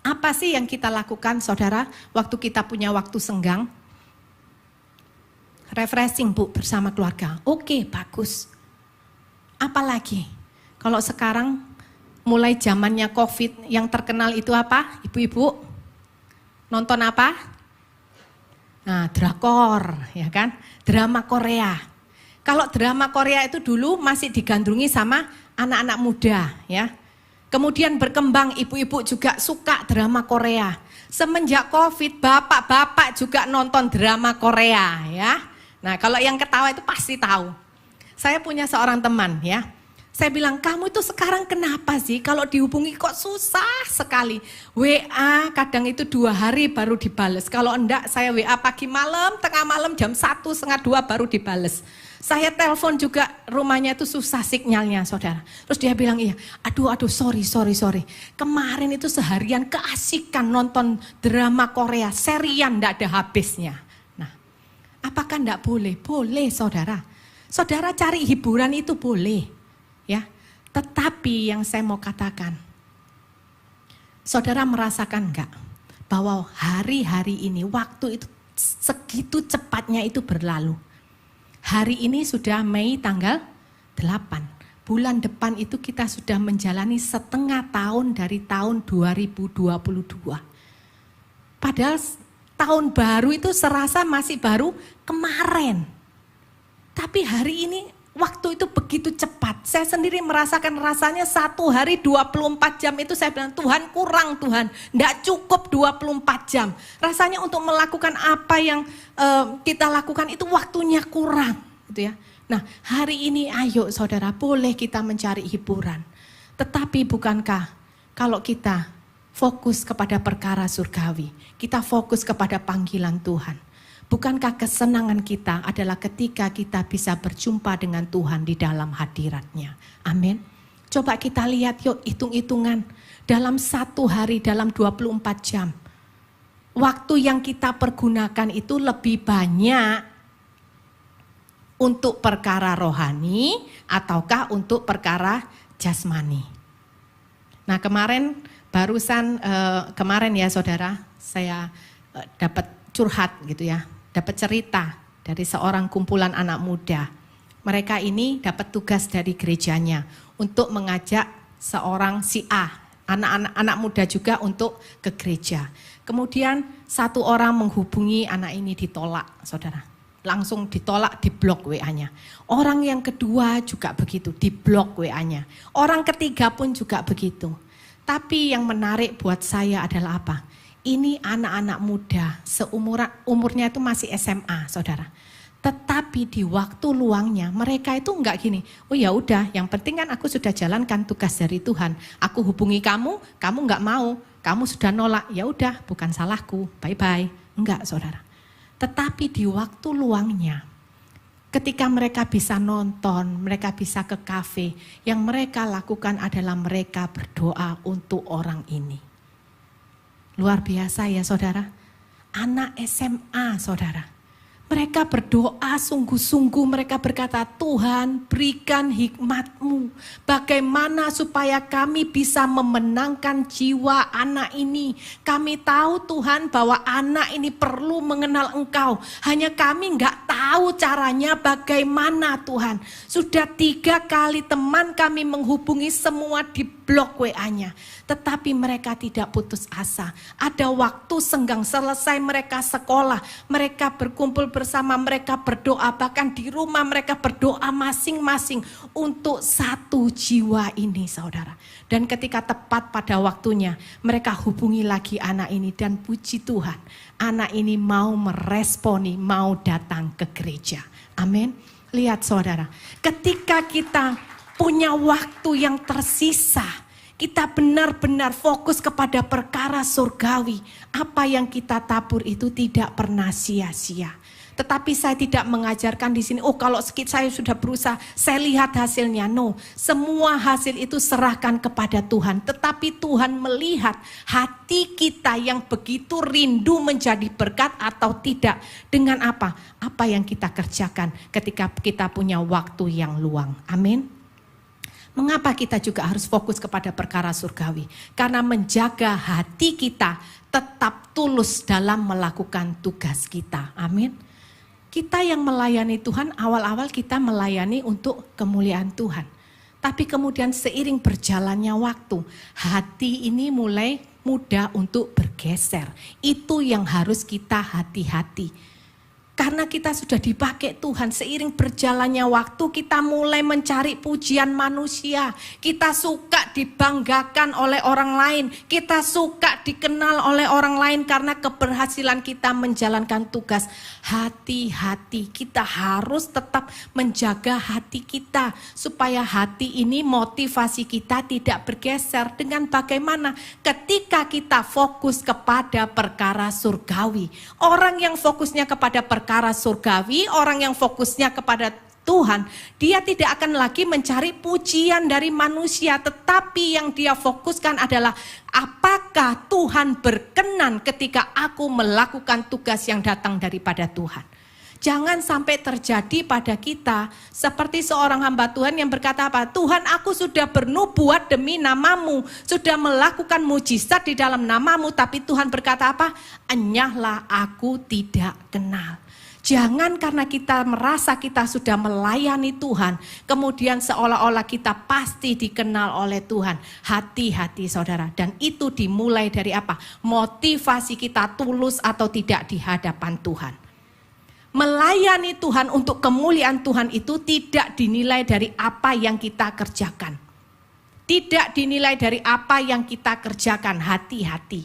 Apa sih yang kita lakukan saudara, waktu kita punya waktu senggang? Refreshing Bu bersama keluarga. Oke, bagus. Apalagi kalau sekarang mulai zamannya COVID yang terkenal itu apa? Ibu-ibu nonton apa? Nah, drakor, ya kan? Drama Korea. Kalau drama Korea itu dulu masih digandrungi sama anak-anak muda, ya. Kemudian berkembang, ibu-ibu juga suka drama Korea. Semenjak COVID, bapak-bapak juga nonton drama Korea, ya. Nah, kalau yang ketawa itu pasti tahu. Saya punya seorang teman, ya. Saya bilang, kamu itu sekarang kenapa sih? Kalau dihubungi kok susah sekali. WA kadang itu 2 hari baru dibales. Kalau enggak, saya WA pagi malam, tengah malam jam 1, setengah 2 baru dibales. Saya telepon juga rumahnya itu susah sinyalnya, saudara. Terus dia bilang, iya, aduh, sorry. Kemarin itu seharian keasikan nonton drama Korea, serian enggak ada habisnya. Nah, apakah enggak boleh? Boleh, saudara. Saudara cari hiburan itu boleh. Ya, tetapi yang saya mau katakan, saudara merasakan enggak bahwa hari-hari ini waktu itu segitu cepatnya itu berlalu. Hari ini sudah Mei tanggal 8. Bulan depan itu kita sudah menjalani setengah tahun dari tahun 2022. Padahal tahun baru itu serasa masih baru kemarin. Tapi hari ini waktu itu begitu cepat. Saya sendiri merasakan rasanya 1 hari 24 jam itu saya bilang, Tuhan kurang Tuhan. Tidak cukup 24 jam. Rasanya untuk melakukan apa yang kita lakukan itu waktunya kurang. Gitu ya. Nah, hari ini ayo saudara, boleh kita mencari hiburan. Tetapi bukankah kalau kita fokus kepada perkara surgawi, kita fokus kepada panggilan Tuhan. Bukankah kesenangan kita adalah ketika kita bisa berjumpa dengan Tuhan di dalam hadirat-Nya. Amin. Coba kita lihat yuk hitung-hitungan. Dalam 1 hari, dalam 24 jam. Waktu yang kita pergunakan itu lebih banyak untuk perkara rohani ataukah untuk perkara jasmani. Nah kemarin ya saudara, saya dapat curhat gitu ya. Dapat cerita dari seorang kumpulan anak muda. Mereka ini dapat tugas dari gerejanya untuk mengajak seorang si A, anak muda juga untuk ke gereja. Kemudian satu orang menghubungi anak ini ditolak, saudara. Langsung ditolak, diblok WA-nya. Orang yang kedua juga begitu, diblok WA-nya. Orang ketiga pun juga begitu. Tapi yang menarik buat saya adalah apa? Ini anak-anak muda, umurnya itu masih SMA, saudara. Tetapi di waktu luangnya mereka itu enggak gini, oh ya udah, yang penting kan aku sudah jalankan tugas dari Tuhan. Aku hubungi kamu enggak mau, kamu sudah nolak, ya udah, bukan salahku, bye-bye. Enggak, saudara. Tetapi di waktu luangnya, ketika mereka bisa nonton, mereka bisa ke kafe, yang mereka lakukan adalah mereka berdoa untuk orang ini. Luar biasa ya saudara, anak SMA saudara. Mereka berdoa sungguh-sungguh, mereka berkata, Tuhan berikan hikmat-Mu. Bagaimana supaya kami bisa memenangkan jiwa anak ini. Kami tahu Tuhan bahwa anak ini perlu mengenal Engkau. Hanya kami enggak tahu caranya bagaimana Tuhan. Sudah 3 kali teman kami menghubungi, semua diblok WA-nya. Tetapi mereka tidak putus asa. Ada waktu senggang selesai mereka sekolah. Mereka berkumpul bersama, mereka berdoa. Bahkan di rumah mereka berdoa masing-masing untuk 1 jiwa ini saudara. Dan ketika tepat pada waktunya mereka hubungi lagi anak ini. Dan puji Tuhan, anak ini mau meresponi, mau datang ke gereja. Amin. Lihat saudara, ketika kita punya waktu yang tersisa, kita benar-benar fokus kepada perkara surgawi. Apa yang kita tabur itu tidak pernah sia-sia. Tetapi saya tidak mengajarkan di sini, oh kalau saya sudah berusaha, saya lihat hasilnya. No, semua hasil itu serahkan kepada Tuhan. Tetapi Tuhan melihat hati kita yang begitu rindu menjadi berkat atau tidak. Dengan apa? Apa yang kita kerjakan ketika kita punya waktu yang luang. Amin. Mengapa kita juga harus fokus kepada perkara surgawi? Karena menjaga hati kita tetap tulus dalam melakukan tugas kita. Amin. Kita yang melayani Tuhan, awal-awal kita melayani untuk kemuliaan Tuhan. Tapi kemudian seiring berjalannya waktu, hati ini mulai mudah untuk bergeser. Itu yang harus kita hati-hati. Karena kita sudah dipakai Tuhan, seiring berjalannya waktu kita mulai mencari pujian manusia. Kita suka dibanggakan oleh orang lain. Kita suka dikenal oleh orang lain karena keberhasilan kita menjalankan tugas. Hati-hati, kita harus tetap menjaga hati kita. Supaya hati ini motivasi kita tidak bergeser. Dengan bagaimana? Ketika kita fokus kepada perkara surgawi. Orang yang fokusnya kepada perkara surgawi, orang yang fokusnya kepada Tuhan, dia tidak akan lagi mencari pujian dari manusia, tetapi yang dia fokuskan adalah apakah Tuhan berkenan ketika aku melakukan tugas yang datang daripada Tuhan. Jangan sampai terjadi pada kita seperti seorang hamba Tuhan yang berkata apa? Tuhan, aku sudah bernubuat demi namamu, sudah melakukan mujizat di dalam namamu, tapi Tuhan berkata apa? Enyahlah, aku tidak kenal. Jangan karena kita merasa kita sudah melayani Tuhan, kemudian seolah-olah kita pasti dikenal oleh Tuhan. Hati-hati saudara, dan itu dimulai dari apa? Motivasi kita tulus atau tidak di hadapan Tuhan. Melayani Tuhan untuk kemuliaan Tuhan itu tidak dinilai dari apa yang kita kerjakan. Tidak dinilai dari apa yang kita kerjakan, hati-hati.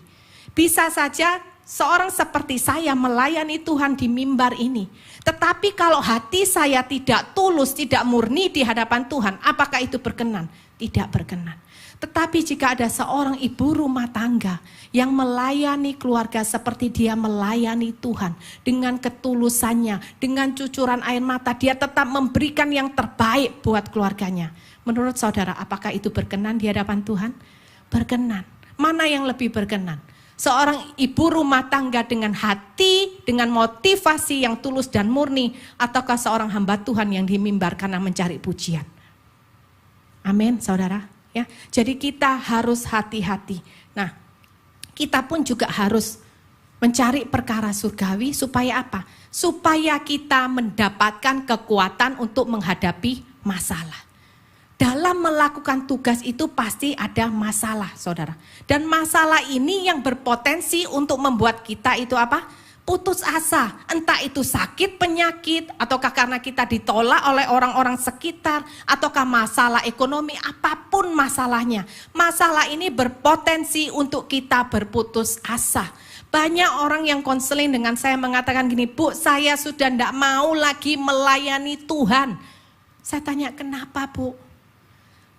Bisa saja seorang seperti saya melayani Tuhan di mimbar ini. Tetapi kalau hati saya tidak tulus, tidak murni di hadapan Tuhan, apakah itu berkenan? Tidak berkenan. Tetapi jika ada seorang ibu rumah tangga yang melayani keluarga seperti dia melayani Tuhan dengan ketulusannya, dengan cucuran air mata, dia tetap memberikan yang terbaik buat keluarganya. Menurut saudara, apakah itu berkenan di hadapan Tuhan? Berkenan. Mana yang lebih berkenan? Seorang ibu rumah tangga dengan hati, dengan motivasi yang tulus dan murni, ataukah seorang hamba Tuhan yang di mimbar karena mencari pujian? Amin, saudara. Ya, jadi kita harus hati-hati. Nah, kita pun juga harus mencari perkara surgawi supaya apa? Supaya kita mendapatkan kekuatan untuk menghadapi masalah. Dalam melakukan tugas itu pasti ada masalah, saudara. Dan masalah ini yang berpotensi untuk membuat kita itu apa? Putus asa. Entah itu sakit, penyakit, ataukah karena kita ditolak oleh orang-orang sekitar, ataukah masalah ekonomi, apapun masalahnya. Masalah ini berpotensi untuk kita berputus asa. Banyak orang yang konseling dengan saya mengatakan gini, Bu, saya sudah tidak mau lagi melayani Tuhan. Saya tanya, kenapa Bu?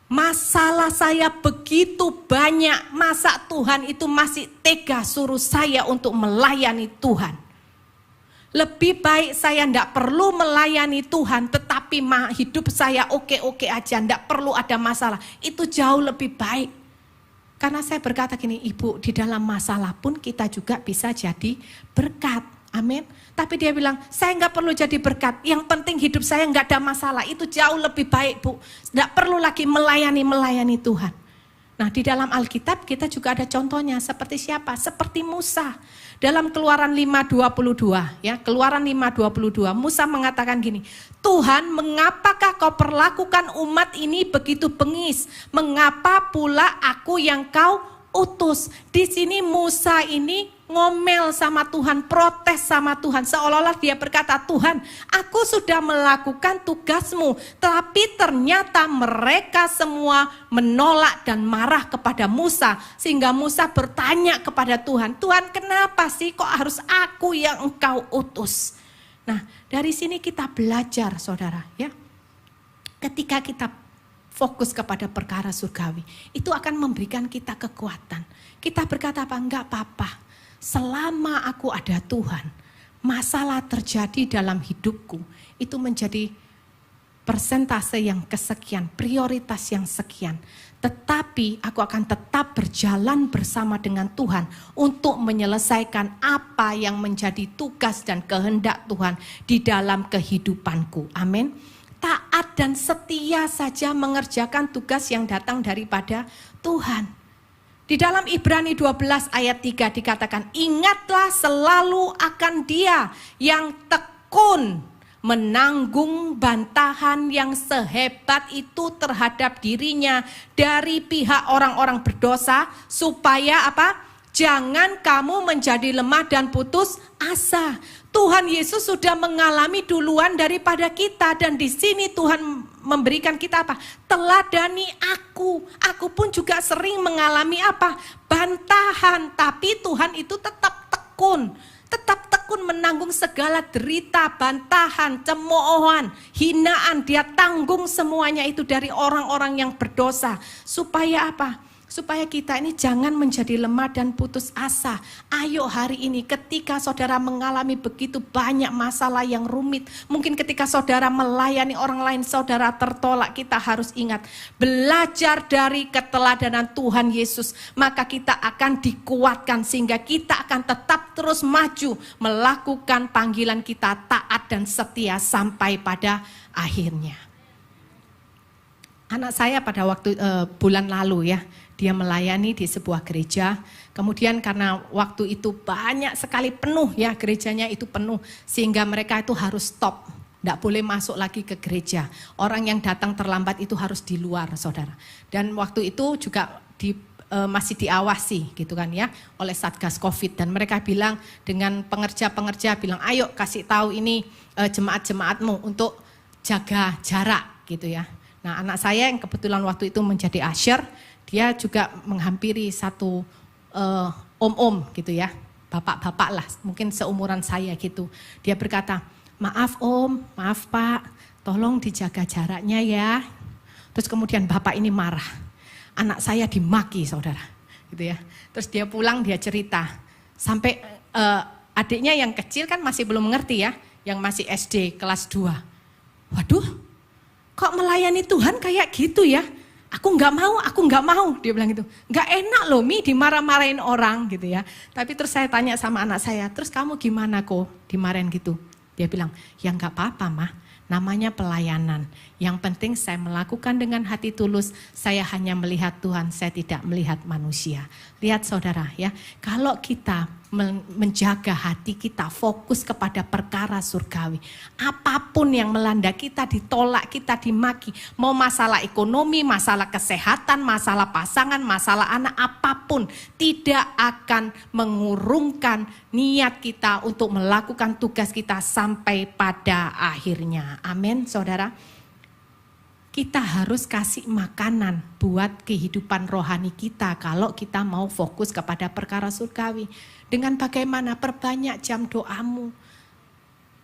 Masalah saya begitu banyak, masa Tuhan itu masih tega suruh saya untuk melayani Tuhan? Lebih baik saya tidak perlu melayani Tuhan, tetapi hidup saya oke-oke aja, tidak perlu ada masalah. Itu jauh lebih baik. Karena saya berkata gini, Ibu, di dalam masalah pun kita juga bisa jadi berkat. Amin. Tapi dia bilang, saya nggak perlu jadi berkat. Yang penting hidup saya nggak ada masalah. Itu jauh lebih baik, Bu. Nggak perlu lagi melayani Tuhan. Nah, di dalam Alkitab kita juga ada contohnya. Seperti siapa? Seperti Musa. Dalam Keluaran 5:22, ya, Keluaran 5:22, Musa mengatakan gini, Tuhan, mengapakah kau perlakukan umat ini begitu bengis? Mengapa pula aku yang kau utus? Di sini Musa ini ngomel sama Tuhan, protes sama Tuhan, seolah-olah dia berkata, Tuhan, aku sudah melakukan tugasmu, tapi ternyata mereka semua menolak dan marah kepada Musa, sehingga Musa bertanya kepada Tuhan, Tuhan, kenapa sih kok harus aku yang engkau utus? Nah, dari sini kita belajar, saudara, ya, ketika kita fokus kepada perkara surgawi, itu akan memberikan kita kekuatan. Kita berkata apa? Enggak apa-apa. Selama aku ada Tuhan, masalah terjadi dalam hidupku, itu menjadi persentase yang kesekian, prioritas yang sekian. Tetapi aku akan tetap berjalan bersama dengan Tuhan untuk menyelesaikan apa yang menjadi tugas dan kehendak Tuhan di dalam kehidupanku. Amin. Taat dan setia saja mengerjakan tugas yang datang daripada Tuhan. Di dalam Ibrani 12 ayat 3 dikatakan, ingatlah selalu akan Dia yang tekun menanggung bantahan yang sehebat itu terhadap dirinya dari pihak orang-orang berdosa, supaya apa? Jangan kamu menjadi lemah dan putus asa. Tuhan Yesus sudah mengalami duluan daripada kita, dan di sini Tuhan memberikan kita apa? Teladani aku. Aku pun juga sering mengalami apa? Bantahan, tapi Tuhan itu tetap tekun menanggung segala derita, bantahan, cemoohan, hinaan. Dia tanggung semuanya itu dari orang-orang yang berdosa. Supaya apa? Supaya kita ini jangan menjadi lemah dan putus asa. Ayo hari ini ketika saudara mengalami begitu banyak masalah yang rumit, mungkin ketika saudara melayani orang lain saudara tertolak, kita harus ingat, belajar dari keteladanan Tuhan Yesus, maka kita akan dikuatkan sehingga kita akan tetap terus maju melakukan panggilan kita taat dan setia sampai pada akhirnya. Anak saya pada waktu bulan lalu ya, dia melayani di sebuah gereja. Kemudian karena waktu itu banyak sekali penuh ya, gerejanya itu penuh, sehingga mereka itu harus stop, tidak boleh masuk lagi ke gereja. Orang yang datang terlambat itu harus di luar, saudara. Dan waktu itu juga masih diawasi gitu kan ya oleh Satgas Covid, dan mereka bilang dengan pengerja-pengerja bilang, ayo kasih tahu ini jemaat-jemaatmu untuk jaga jarak gitu ya. Nah, anak saya yang kebetulan waktu itu menjadi usher, dia juga menghampiri satu om-om gitu ya, bapak-bapak lah, mungkin seumuran saya gitu. Dia berkata, maaf om, maaf pak, tolong dijaga jaraknya ya. Terus kemudian bapak ini marah, anak saya dimaki saudara, gitu ya. Terus dia pulang, dia cerita, sampai adiknya yang kecil kan masih belum mengerti ya, yang masih SD kelas 2. Waduh, kok melayani Tuhan kayak gitu ya? Aku nggak mau, dia bilang gitu. Nggak enak loh Mi dimarah-marahin orang gitu ya. Tapi terus saya tanya sama anak saya, terus kamu gimana kok dimarahin gitu? Dia bilang, ya nggak apa-apa mah, namanya pelayanan. Yang penting saya melakukan dengan hati tulus, saya hanya melihat Tuhan, saya tidak melihat manusia. Lihat saudara ya, kalau kita menjaga hati kita, fokus kepada perkara surgawi, apapun yang melanda kita, ditolak, kita dimaki, mau masalah ekonomi, masalah kesehatan, masalah pasangan, masalah anak, apapun, tidak akan mengurungkan niat kita untuk melakukan tugas kita sampai pada akhirnya. Amin saudara. Kita harus kasih makanan buat kehidupan rohani kita kalau kita mau fokus kepada perkara surgawi. Dengan bagaimana? Perbanyak jam doamu.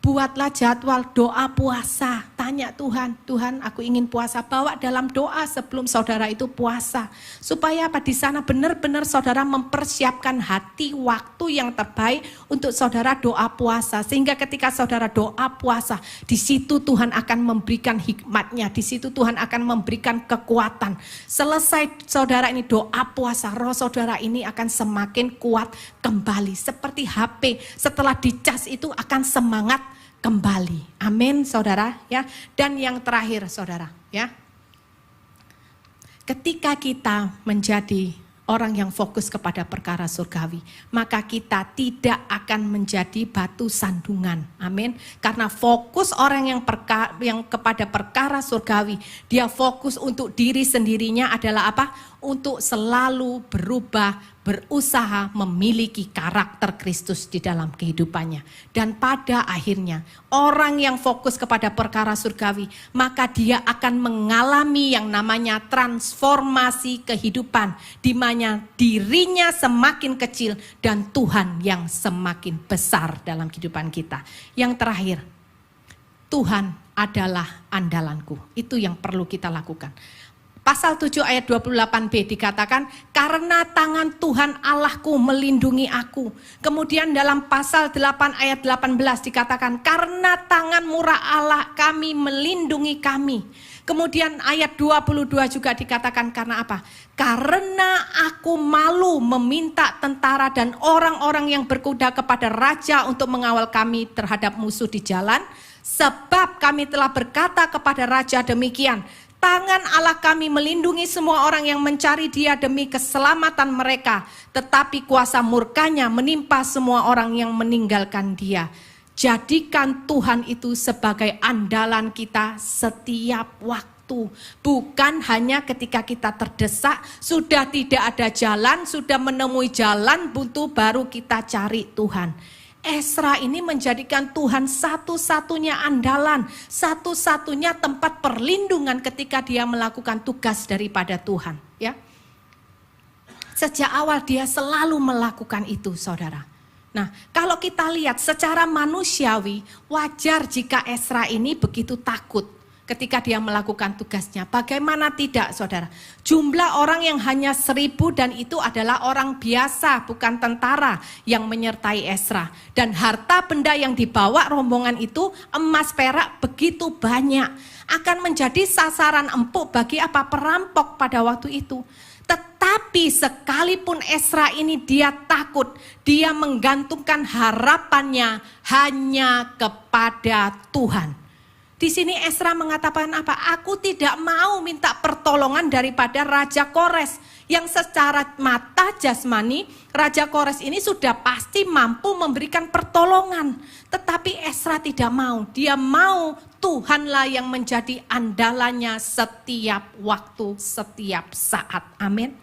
Buatlah jadwal doa puasa. Tanya Tuhan, Tuhan aku ingin puasa. Bawa dalam doa sebelum saudara itu puasa. Supaya apa? Di sana benar-benar saudara mempersiapkan hati, waktu yang terbaik untuk saudara doa puasa. Sehingga ketika saudara doa puasa, di situ Tuhan akan memberikan hikmatnya. Di situ Tuhan akan memberikan kekuatan. Selesai saudara ini doa puasa, roh saudara ini akan semakin kuat kembali. Seperti HP, setelah dicas itu akan semangat kembali. Amin saudara ya. Dan yang terakhir saudara ya, ketika kita menjadi orang yang fokus kepada perkara surgawi, maka kita tidak akan menjadi batu sandungan. Amin. Karena fokus orang yang kepada perkara surgawi, dia fokus untuk diri sendirinya adalah apa? Untuk selalu berubah, berusaha memiliki karakter Kristus di dalam kehidupannya. Dan pada akhirnya orang yang fokus kepada perkara surgawi, maka dia akan mengalami yang namanya transformasi kehidupan, di mana dirinya semakin kecil dan Tuhan yang semakin besar dalam kehidupan kita. Yang terakhir, Tuhan adalah andalanku. Itu yang perlu kita lakukan. Pasal 7 ayat 28b dikatakan, karena tangan Tuhan Allahku melindungi aku. Kemudian dalam pasal 8 ayat 18 dikatakan, karena tangan murah Allah kami melindungi kami. Kemudian ayat 22 juga dikatakan, karena apa? Karena aku malu meminta tentara dan orang-orang yang berkuda kepada raja untuk mengawal kami terhadap musuh di jalan. Sebab kami telah berkata kepada raja demikian, tangan Allah kami melindungi semua orang yang mencari Dia demi keselamatan mereka, tetapi kuasa murkanya menimpa semua orang yang meninggalkan Dia. Jadikan Tuhan itu sebagai andalan kita setiap waktu. Bukan hanya ketika kita terdesak, sudah tidak ada jalan, sudah menemui jalan buntu baru kita cari Tuhan. Ezra ini menjadikan Tuhan satu-satunya andalan, satu-satunya tempat perlindungan ketika dia melakukan tugas daripada Tuhan. Ya, sejak awal dia selalu melakukan itu, saudara. Nah, kalau kita lihat secara manusiawi, wajar jika Ezra ini begitu takut ketika dia melakukan tugasnya. Bagaimana tidak, saudara? Jumlah orang yang hanya 1.000 dan itu adalah orang biasa, bukan tentara yang menyertai Ezra. Dan harta benda yang dibawa rombongan itu, emas perak begitu banyak. Akan menjadi sasaran empuk bagi apa? Perampok pada waktu itu. Tetapi sekalipun Ezra ini dia takut, dia menggantungkan harapannya hanya kepada Tuhan. Di sini Ezra mengatakan apa? Aku tidak mau minta pertolongan daripada Raja Kores. Yang secara mata jasmani, Raja Kores ini sudah pasti mampu memberikan pertolongan. Tetapi Ezra tidak mau. Dia mau Tuhanlah yang menjadi andalannya setiap waktu, setiap saat. Amin.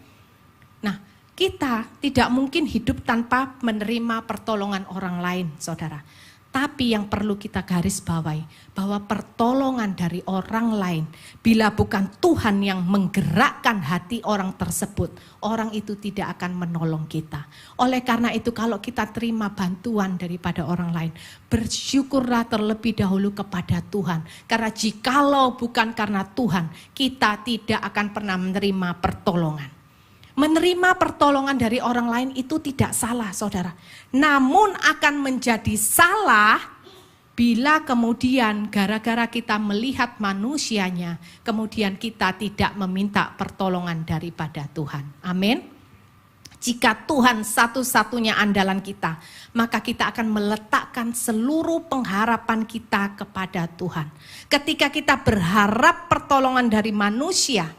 Nah, kita tidak mungkin hidup tanpa menerima pertolongan orang lain, saudara. Tapi yang perlu kita garis bawahi, bahwa pertolongan dari orang lain, bila bukan Tuhan yang menggerakkan hati orang tersebut, orang itu tidak akan menolong kita. Oleh karena itu kalau kita terima bantuan daripada orang lain, bersyukurlah terlebih dahulu kepada Tuhan. Karena jikalau bukan karena Tuhan, kita tidak akan pernah menerima pertolongan. Menerima pertolongan dari orang lain itu tidak salah, saudara. Namun akan menjadi salah bila kemudian gara-gara kita melihat manusianya, kemudian kita tidak meminta pertolongan daripada Tuhan. Amin. Jika Tuhan satu-satunya andalan kita, maka kita akan meletakkan seluruh pengharapan kita kepada Tuhan. Ketika kita berharap pertolongan dari manusia,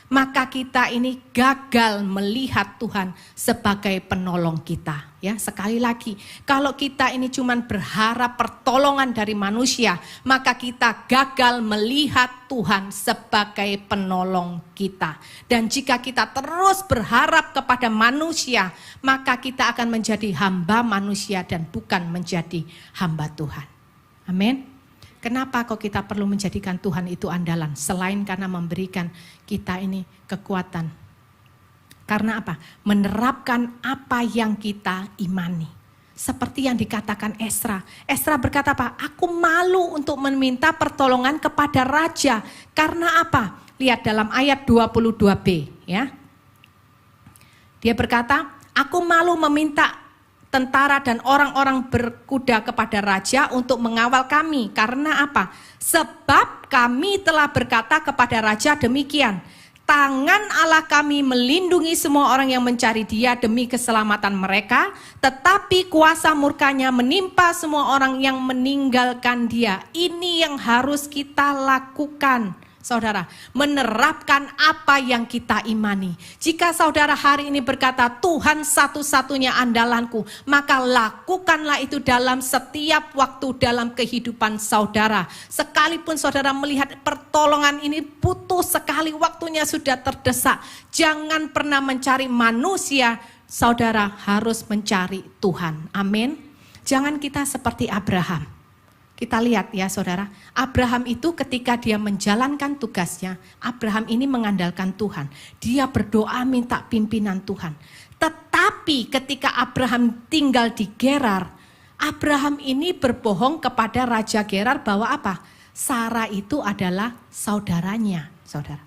maka kita ini gagal melihat Tuhan sebagai penolong kita. Ya, sekali lagi, kalau kita ini cuma berharap pertolongan dari manusia, maka kita gagal melihat Tuhan sebagai penolong kita. Dan jika kita terus berharap kepada manusia, maka kita akan menjadi hamba manusia dan bukan menjadi hamba Tuhan. Amin. Kenapa kok kita perlu menjadikan Tuhan itu andalan? Selain karena memberikan kita ini kekuatan. Karena apa? Menerapkan apa yang kita imani. Seperti yang dikatakan Ezra. Ezra berkata apa? Aku malu untuk meminta pertolongan kepada raja. Karena apa? Lihat dalam ayat 22b. Ya. Dia berkata, aku malu meminta tentara dan orang-orang berkuda kepada raja untuk mengawal kami. Karena apa? Sebab kami telah berkata kepada raja demikian, tangan Allah kami melindungi semua orang yang mencari Dia demi keselamatan mereka, tetapi kuasa murkanya menimpa semua orang yang meninggalkan Dia. Ini yang harus kita lakukan, saudara, menerapkan apa yang kita imani. Jika saudara hari ini berkata, Tuhan satu-satunya andalanku, maka lakukanlah itu dalam setiap waktu dalam kehidupan saudara. Sekalipun saudara melihat pertolongan ini butuh sekali, waktunya sudah terdesak, jangan pernah mencari manusia, saudara harus mencari Tuhan. Amin. Jangan kita seperti Abraham. Kita lihat ya saudara, Abraham itu ketika dia menjalankan tugasnya, Abraham ini mengandalkan Tuhan. Dia berdoa minta pimpinan Tuhan. Tetapi ketika Abraham tinggal di Gerar, Abraham ini berbohong kepada Raja Gerar bahwa apa? Sarah itu adalah saudaranya, saudara.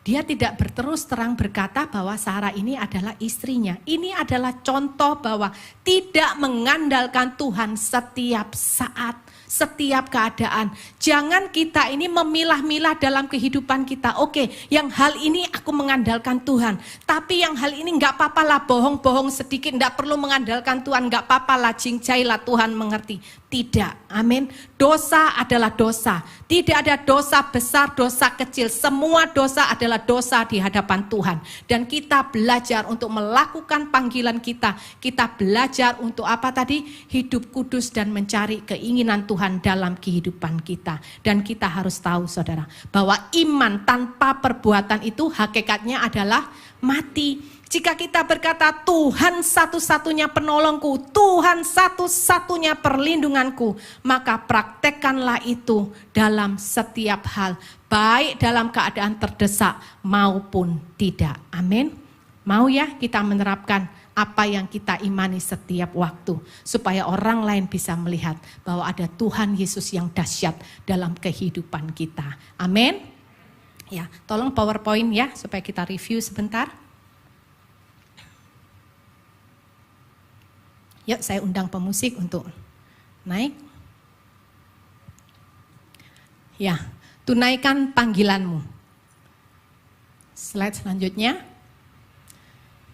Dia tidak berterus terang berkata bahwa Sarah ini adalah istrinya. Ini adalah contoh bahwa tidak mengandalkan Tuhan setiap saat, setiap keadaan. Jangan kita ini memilah-milah dalam kehidupan kita. Oke, yang hal ini aku mengandalkan Tuhan. Tapi yang hal ini enggak apa-apa lah, bohong-bohong sedikit, enggak perlu mengandalkan Tuhan, enggak apa-apa lah, cincailah Tuhan mengerti. Tidak, amin. Dosa adalah dosa. Tidak ada dosa besar, dosa kecil. Semua dosa adalah dosa di hadapan Tuhan. Dan kita belajar untuk melakukan panggilan kita. Kita belajar untuk apa tadi? Hidup kudus dan mencari keinginan Tuhan dalam kehidupan kita. Dan kita harus tahu, saudara, bahwa iman tanpa perbuatan itu hakikatnya adalah mati. Jika kita berkata Tuhan satu-satunya penolongku, Tuhan satu-satunya perlindunganku, maka praktekkanlah itu dalam setiap hal, baik dalam keadaan terdesak maupun tidak. Amin. Mau ya kita menerapkan apa yang kita imani setiap waktu, supaya orang lain bisa melihat bahwa ada Tuhan Yesus yang dahsyat dalam kehidupan kita. Amin. Ya, tolong PowerPoint ya, supaya kita review sebentar. Yuk, saya undang pemusik untuk naik. Ya, tunaikan panggilanmu. Slide selanjutnya.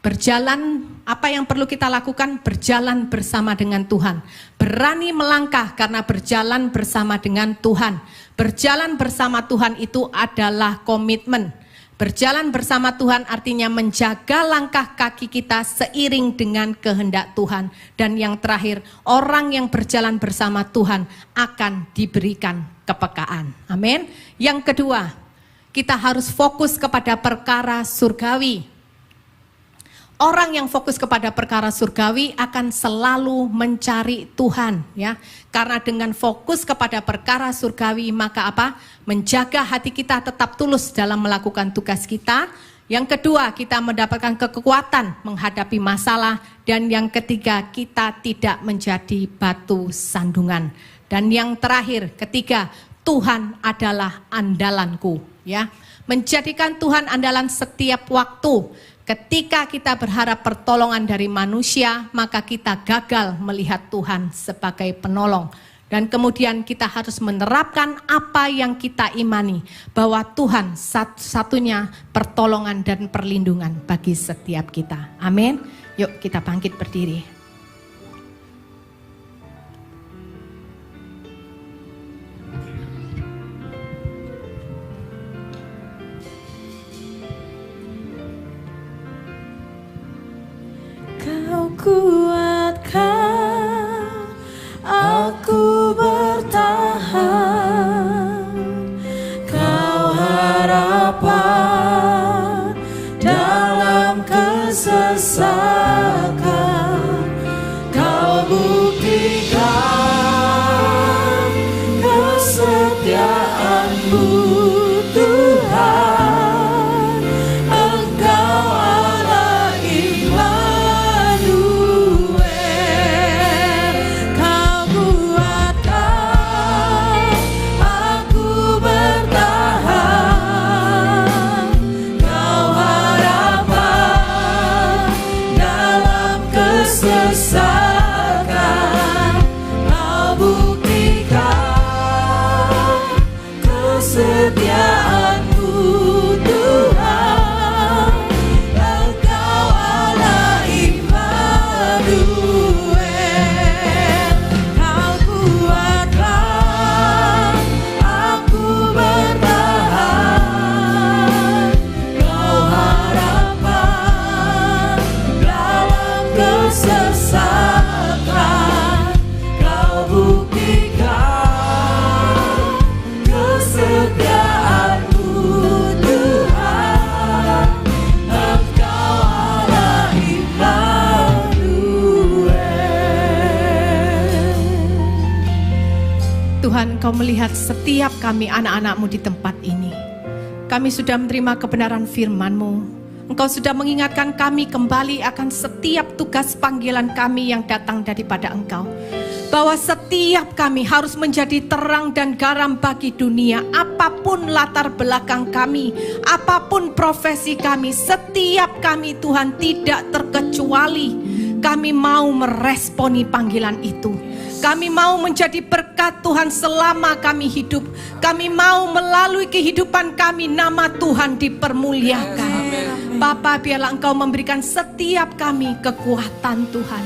Berjalan, apa yang perlu kita lakukan? Berjalan bersama dengan Tuhan. Berani melangkah karena berjalan bersama dengan Tuhan. Berjalan bersama Tuhan itu adalah komitmen. Berjalan bersama Tuhan artinya menjaga langkah kaki kita seiring dengan kehendak Tuhan. Dan yang terakhir, orang yang berjalan bersama Tuhan akan diberikan kepekaan. Amin. Yang kedua, kita harus fokus kepada perkara surgawi. Orang yang fokus kepada perkara surgawi akan selalu mencari Tuhan, ya. Karena dengan fokus kepada perkara surgawi, maka apa? Menjaga hati kita tetap tulus dalam melakukan tugas kita. Yang kedua, kita mendapatkan kekuatan menghadapi masalah. Dan yang ketiga, kita tidak menjadi batu sandungan. Dan yang terakhir, ketiga, Tuhan adalah andalanku, ya. Menjadikan Tuhan andalan setiap waktu. Ketika kita berharap pertolongan dari manusia, maka kita gagal melihat Tuhan sebagai penolong. Dan kemudian kita harus menerapkan apa yang kita imani, bahwa Tuhan satu-satunya pertolongan dan perlindungan bagi setiap kita. Amin. Yuk kita bangkit berdiri. Kau kuatkan aku bertahan, Kau harapan dalam kesesakan, Kau buktikan kesetiaan-Mu Tuhan, Engkau Allah Immanuel. Kau kuatkan aku bertahan, Kau harapan dalam kesesakan, Kau buktikan kesetiaan-Mu Tuhan, Engkau Allah Immanuel. Kau kuatkan aku bertahan, Kau harapan dalam kesesakan, Kau buktikan kesetiaan-Mu Tuhan, Engkau Allah Immanuel. Tuhan, Engkau melihat setiap kami anak-anak-Mu di tempat ini. Kami sudah menerima kebenaran firman-Mu. Engkau sudah mengingatkan kami kembali akan setiap tugas panggilan kami yang datang daripada Engkau. Bahwa setiap kami harus menjadi terang dan garam bagi dunia. Apapun latar belakang kami, apapun profesi kami, setiap kami Tuhan tidak terkecuali. Kami mau meresponi panggilan itu. Kami mau menjadi berkat Tuhan selama kami hidup. Kami mau melalui kehidupan kami nama Tuhan dipermuliakan. Bapa, biarlah Engkau memberikan setiap kami kekuatan Tuhan.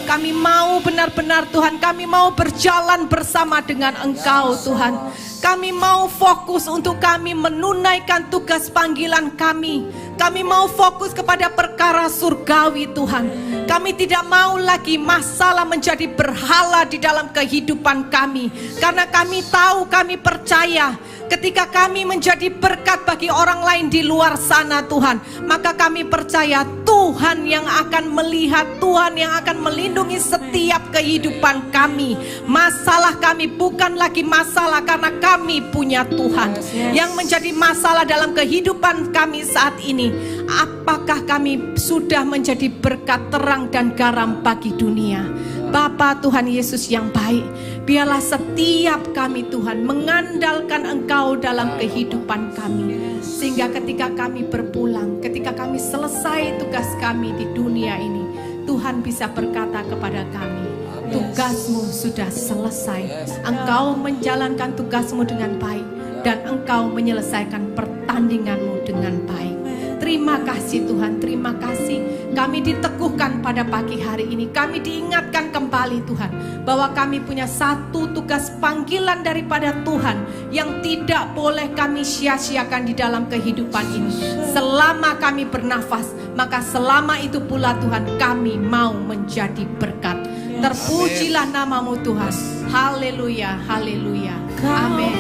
Kami mau benar-benar Tuhan, kami mau berjalan bersama dengan Engkau Tuhan. Kami mau fokus untuk kami menunaikan tugas panggilan kami. Kami mau fokus kepada perkara surgawi Tuhan. Kami tidak mau lagi masalah menjadi berhala di dalam kehidupan kami. Karena kami tahu, kami percaya ketika kami menjadi berkat bagi orang lain di luar sana Tuhan, maka kami percaya Tuhan yang akan melihat, Tuhan yang akan melindungi setiap kehidupan kami. Masalah kami bukan lagi masalah karena kami punya Tuhan. Yang menjadi masalah dalam kehidupan kami saat ini, apakah kami sudah menjadi berkat terang dan garam bagi dunia? Bapa Tuhan Yesus yang baik, biarlah setiap kami Tuhan mengandalkan Engkau dalam kehidupan kami. Sehingga ketika kami berpulang, ketika kami selesai tugas kami di dunia ini, Tuhan bisa berkata kepada kami, tugasmu sudah selesai. Engkau menjalankan tugasmu dengan baik dan engkau menyelesaikan pertandinganmu dengan baik. Terima kasih Tuhan, terima kasih. Kami diteguhkan pada pagi hari ini. Kami diingatkan kembali Tuhan, bahwa kami punya satu tugas panggilan daripada Tuhan yang tidak boleh kami sia-siakan di dalam kehidupan ini. Selama kami bernafas, maka selama itu pula Tuhan kami mau menjadi berkat. Terpujilah namamu Tuhan. Haleluya, haleluya. Amin.